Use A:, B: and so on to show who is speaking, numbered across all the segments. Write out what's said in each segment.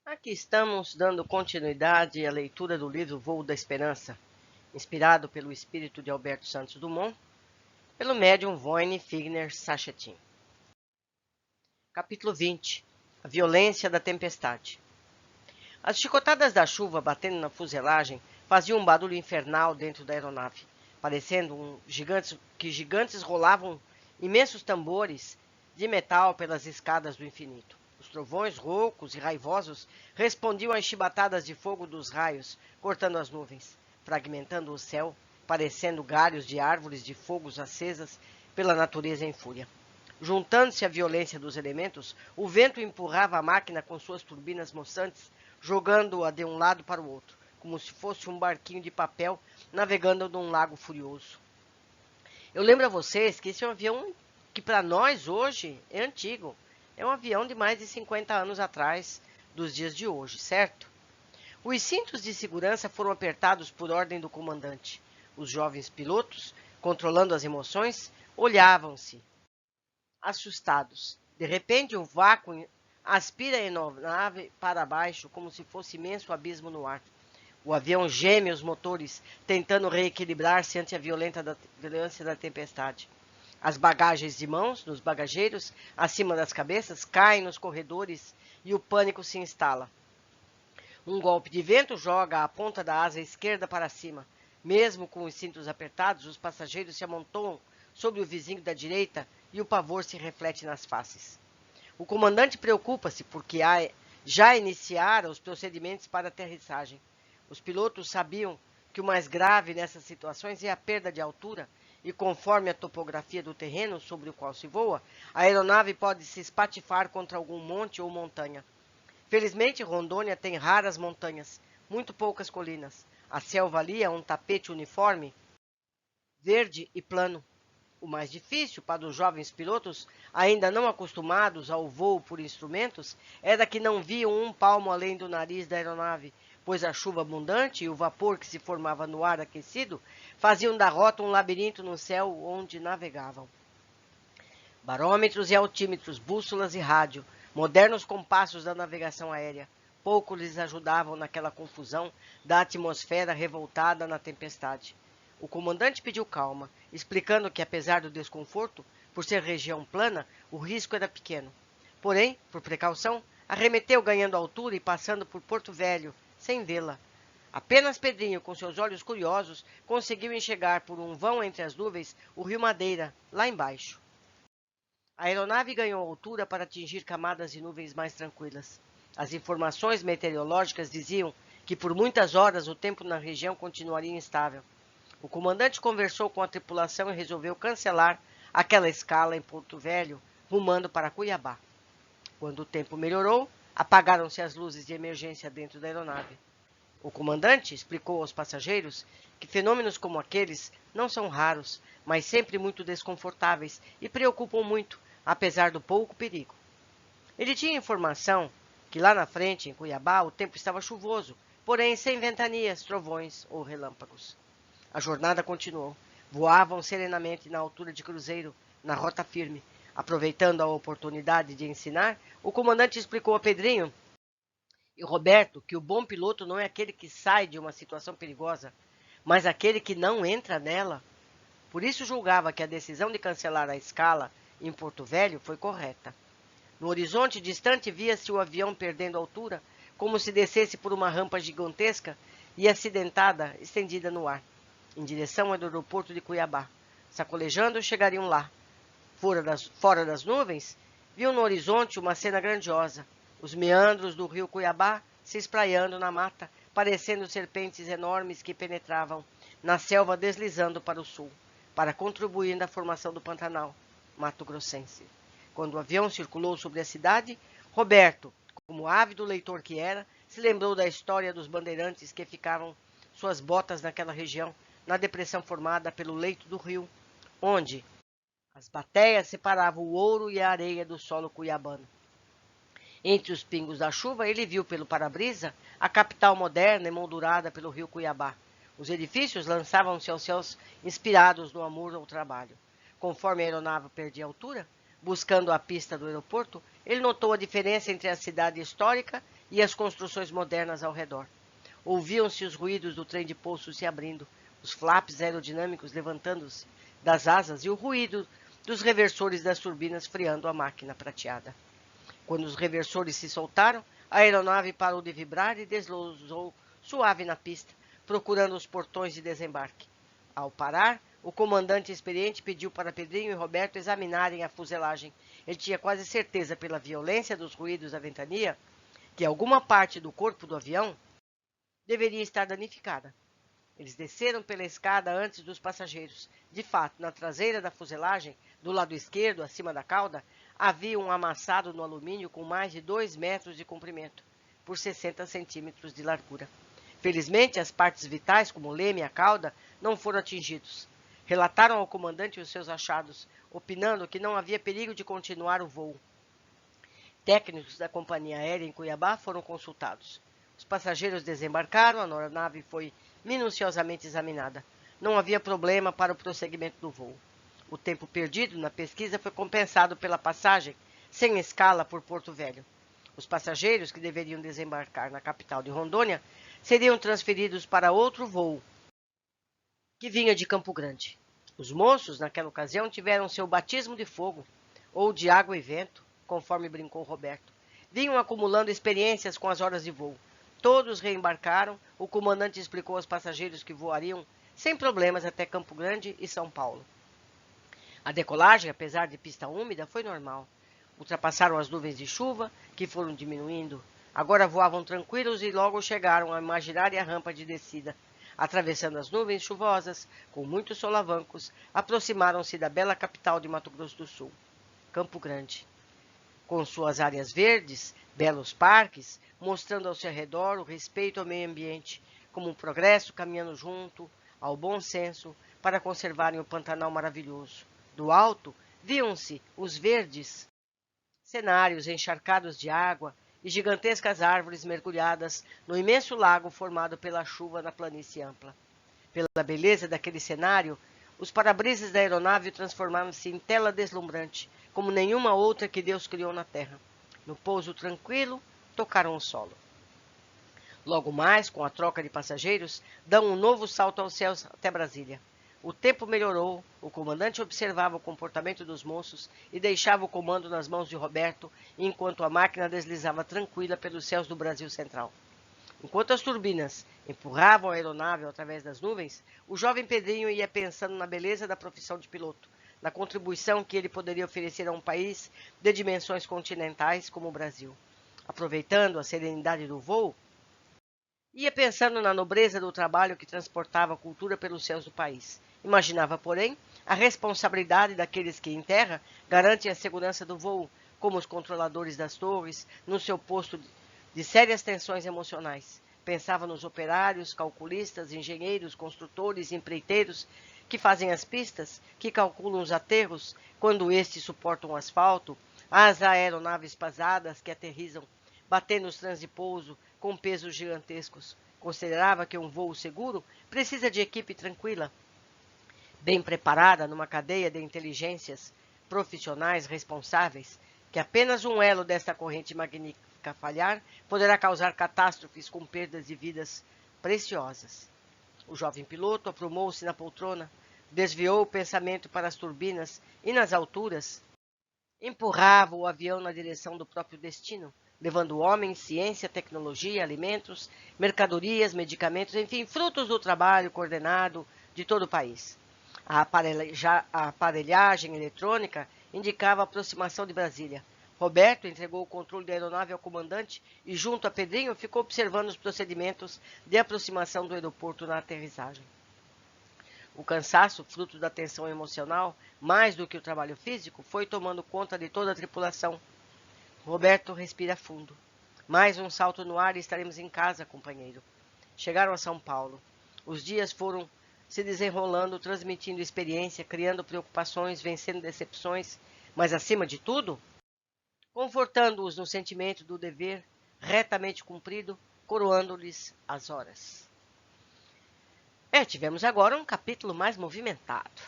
A: Aqui estamos dando continuidade à leitura do livro Voo da Esperança, inspirado pelo espírito de Alberto Santos Dumont, pelo médium Voine Figner Sachetin. Capítulo 20. A violência da tempestade. As chicotadas da chuva batendo na fuselagem faziam um barulho infernal dentro da aeronave, parecendo que gigantes rolavam imensos tambores de metal pelas escadas do infinito. Os trovões roucos e raivosos respondiam às chibatadas de fogo dos raios, cortando as nuvens, fragmentando o céu, parecendo galhos de árvores de fogos acesas pela natureza em fúria. Juntando-se à violência dos elementos, o vento empurrava a máquina com suas turbinas moçantes, jogando-a de um lado para o outro, como se fosse um barquinho de papel navegando num lago furioso. Eu lembro a vocês que esse é um avião que para nós hoje é antigo. É um avião de mais de 50 anos atrás, dos dias de hoje, certo? Os cintos de segurança foram apertados por ordem do comandante. Os jovens pilotos, controlando as emoções, olhavam-se, assustados. De repente, o vácuo aspira a aeronave para baixo, como se fosse imenso abismo no ar. O avião geme os motores, tentando reequilibrar-se ante a violência da tempestade. As bagagens de mãos, nos bagageiros, acima das cabeças, caem nos corredores e o pânico se instala. Um golpe de vento joga a ponta da asa esquerda para cima. Mesmo com os cintos apertados, os passageiros se amontoam sobre o vizinho da direita e o pavor se reflete nas faces. O comandante preocupa-se porque já iniciara os procedimentos para aterrissagem. Os pilotos sabiam que o mais grave nessas situações é a perda de altura e, conforme a topografia do terreno sobre o qual se voa, a aeronave pode se espatifar contra algum monte ou montanha. Felizmente, Rondônia tem raras montanhas, muito poucas colinas. A selva ali é um tapete uniforme, verde e plano. O mais difícil para os jovens pilotos, ainda não acostumados ao voo por instrumentos, era que não viam um palmo além do nariz da aeronave, pois a chuva abundante e o vapor que se formava no ar aquecido faziam da rota um labirinto no céu onde navegavam. Barômetros e altímetros, bússolas e rádio, modernos compassos da navegação aérea, pouco lhes ajudavam naquela confusão da atmosfera revoltada na tempestade. O comandante pediu calma, explicando que, apesar do desconforto, por ser região plana, o risco era pequeno. Porém, por precaução, arremeteu ganhando altura e passando por Porto Velho, sem vê-la. Apenas Pedrinho, com seus olhos curiosos, conseguiu enxergar por um vão entre as nuvens o rio Madeira, lá embaixo. A aeronave ganhou altura para atingir camadas de nuvens mais tranquilas. As informações meteorológicas diziam que por muitas horas o tempo na região continuaria instável. O comandante conversou com a tripulação e resolveu cancelar aquela escala em Porto Velho, rumando para Cuiabá. Quando o tempo melhorou, apagaram-se as luzes de emergência dentro da aeronave. O comandante explicou aos passageiros que fenômenos como aqueles não são raros, mas sempre muito desconfortáveis e preocupam muito, apesar do pouco perigo. Ele tinha informação que lá na frente, em Cuiabá, o tempo estava chuvoso, porém sem ventanias, trovões ou relâmpagos. A jornada continuou. Voavam serenamente na altura de cruzeiro, na rota firme. Aproveitando a oportunidade de ensinar, o comandante explicou a Pedrinho e Roberto que o bom piloto não é aquele que sai de uma situação perigosa, mas aquele que não entra nela. Por isso julgava que a decisão de cancelar a escala em Porto Velho foi correta. No horizonte distante via-se o avião perdendo altura, como se descesse por uma rampa gigantesca e acidentada, estendida no ar, em direção ao aeroporto de Cuiabá. Sacolejando, chegariam lá. Fora das nuvens, viam no horizonte uma cena grandiosa. Os meandros do rio Cuiabá se espraiando na mata, parecendo serpentes enormes que penetravam na selva deslizando para o sul, para contribuir na formação do Pantanal Mato-Grossense. Quando o avião circulou sobre a cidade, Roberto, como ávido leitor que era, se lembrou da história dos bandeirantes que ficavam suas botas naquela região, na depressão formada pelo leito do rio, onde as bateias separavam o ouro e a areia do solo cuiabano. Entre os pingos da chuva, ele viu pelo para-brisa a capital moderna emoldurada pelo rio Cuiabá. Os edifícios lançavam-se aos céus inspirados no amor ao trabalho. Conforme a aeronave perdia altura, buscando a pista do aeroporto, ele notou a diferença entre a cidade histórica e as construções modernas ao redor. Ouviam-se os ruídos do trem de pouso se abrindo, os flaps aerodinâmicos levantando-se das asas e o ruído dos reversores das turbinas freando a máquina prateada. Quando os reversores se soltaram, a aeronave parou de vibrar e deslizou suave na pista, procurando os portões de desembarque. Ao parar, o comandante experiente pediu para Pedrinho e Roberto examinarem a fuselagem. Ele tinha quase certeza, pela violência dos ruídos da ventania, que alguma parte do corpo do avião deveria estar danificada. Eles desceram pela escada antes dos passageiros. De fato, na traseira da fuselagem, do lado esquerdo, acima da cauda, havia um amassado no alumínio com mais de 2 metros de comprimento, por 60 centímetros de largura. Felizmente, as partes vitais, como o leme e a cauda, não foram atingidos. Relataram ao comandante os seus achados, opinando que não havia perigo de continuar o voo. Técnicos da companhia aérea em Cuiabá foram consultados. Os passageiros desembarcaram, a aeronave foi minuciosamente examinada. Não havia problema para o prosseguimento do voo. O tempo perdido na pesquisa foi compensado pela passagem sem escala por Porto Velho. Os passageiros que deveriam desembarcar na capital de Rondônia seriam transferidos para outro voo que vinha de Campo Grande. Os moços, naquela ocasião, tiveram seu batismo de fogo, ou de água e vento, conforme brincou Roberto. Vinham acumulando experiências com as horas de voo. Todos reembarcaram, o comandante explicou aos passageiros que voariam sem problemas até Campo Grande e São Paulo. A decolagem, apesar de pista úmida, foi normal. Ultrapassaram as nuvens de chuva, que foram diminuindo. Agora voavam tranquilos e logo chegaram à imaginária rampa de descida. Atravessando as nuvens chuvosas, com muitos solavancos, aproximaram-se da bela capital de Mato Grosso do Sul, Campo Grande. Com suas áreas verdes, belos parques, mostrando ao seu redor o respeito ao meio ambiente, como um progresso caminhando junto ao bom senso para conservarem o Pantanal maravilhoso. Do alto, viam-se os verdes cenários encharcados de água e gigantescas árvores mergulhadas no imenso lago formado pela chuva na planície ampla. Pela beleza daquele cenário, os para-brisas da aeronave transformaram-se em tela deslumbrante, como nenhuma outra que Deus criou na terra. No pouso tranquilo, tocaram o solo. Logo mais, com a troca de passageiros, dão um novo salto aos céus até Brasília. O tempo melhorou, o comandante observava o comportamento dos moços e deixava o comando nas mãos de Roberto, enquanto a máquina deslizava tranquila pelos céus do Brasil Central. Enquanto as turbinas empurravam a aeronave através das nuvens, o jovem Pedrinho ia pensando na beleza da profissão de piloto, na contribuição que ele poderia oferecer a um país de dimensões continentais como o Brasil. Aproveitando a serenidade do voo, ia pensando na nobreza do trabalho que transportava a cultura pelos céus do país. Imaginava, porém, a responsabilidade daqueles que, em terra, garantem a segurança do voo, como os controladores das torres, no seu posto de sérias tensões emocionais. Pensava nos operários, calculistas, engenheiros, construtores, empreiteiros que fazem as pistas, que calculam os aterros quando estes suportam o asfalto, as aeronaves pesadas que aterrissam, batendo os trens de pouso com pesos gigantescos. Considerava que um voo seguro precisa de equipe tranquila, bem preparada numa cadeia de inteligências profissionais responsáveis, que apenas um elo desta corrente magnífica falhar poderá causar catástrofes com perdas de vidas preciosas. O jovem piloto aprumou-se na poltrona, desviou o pensamento para as turbinas e, nas alturas, empurrava o avião na direção do próprio destino, levando homens, ciência, tecnologia, alimentos, mercadorias, medicamentos, enfim, frutos do trabalho coordenado de todo o país. A aparelhagem eletrônica indicava a aproximação de Brasília. Roberto entregou o controle da aeronave ao comandante e, junto a Pedrinho, ficou observando os procedimentos de aproximação do aeroporto na aterrissagem. O cansaço, fruto da tensão emocional, mais do que o trabalho físico, foi tomando conta de toda a tripulação. Roberto respira fundo. Mais um salto no ar e estaremos em casa, companheiro. Chegaram a São Paulo. Os dias foram se desenrolando, transmitindo experiência, criando preocupações, vencendo decepções, mas, acima de tudo, confortando-os no sentimento do dever retamente cumprido, coroando-lhes as horas. Tivemos agora um capítulo mais movimentado.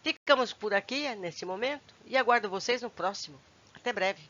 A: Ficamos por aqui nesse momento e aguardo vocês no próximo. Até breve.